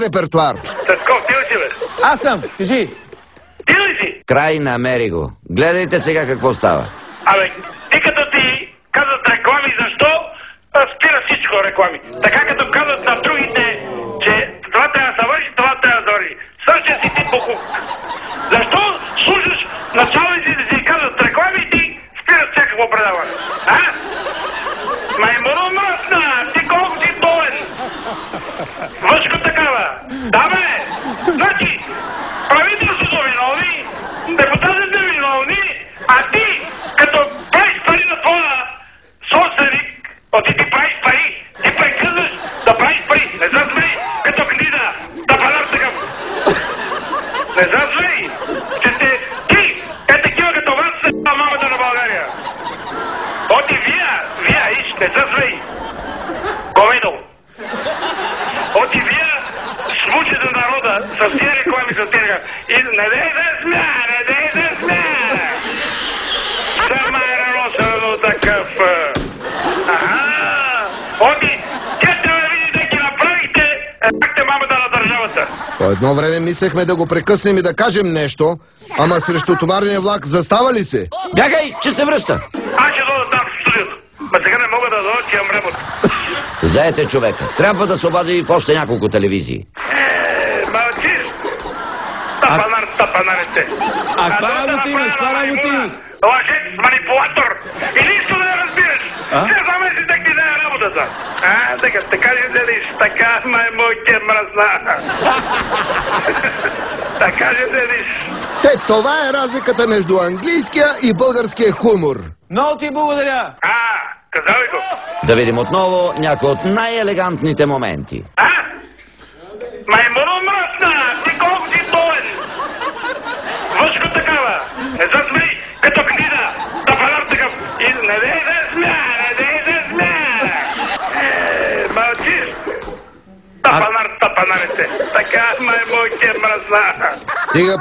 репертуар. Цветков, ти ли си, бе? Аз съм, кажи. Ти ли си? Край, намери го. Гледайте сега какво става. Абе, ти като ти казват реклами, защо спира всичко реклами? Така като казват на другите, че това трябва да се върши, това трябва да върши. Същия си ти покуп. Защо слушаш началници да си казват реклами и ти спираш всякакво предаване? А? Маймуно мръсна! Ти колко си долен? Въшко такава! Да, бе! Значи, правителството виновни, депутатите виновни, а ти, като правиш пари на твоя собственик, ти правиш пари, ти прекъсваш да правиш пари. Не знам ли, като книга, да панар такъв. Не знам ли, че ти, такива като вас се мамата на България. Оти вие, иш, не знам ли. Говедо. Оти вие смучите народа с тия реклами за тия. И не дей да смя, не дей да смя. Сама е рано такъв. Оти, тя трябва да видите да ги направите, какте мамата на държавата. По едно време мислехме да го прекъснем и да кажем нещо, ама срещу товарния влак застава ли се? Бягай, че се връща. Аз ще дойда там в студиото. Ма сега не мога да дойда, че имам ремонт. Заете човека. Трябва да се обади в още няколко телевизии. Мълчиш. Тапанарите. А каква работа имаш? Каква работа имаш? Лъжец, манипулатор. И нищо да не разбираш. Ще замеси да ти даде работата. Така ли седиш? Така, маймуйте мръсна. Така ли седиш? Това е разликата между английския и българския хумор. Много ти благодаря. Казали го. Да видим отново някои от най-елегантните моменти. Маймуно мръсна! Ти колко си долен? Въшко такава! Не знам смей, като книга! Да панар такъв! И не дей да смя! Не дей да смя! Мълчиш! Тапанарите! Така, маймуйте мръсна! Стига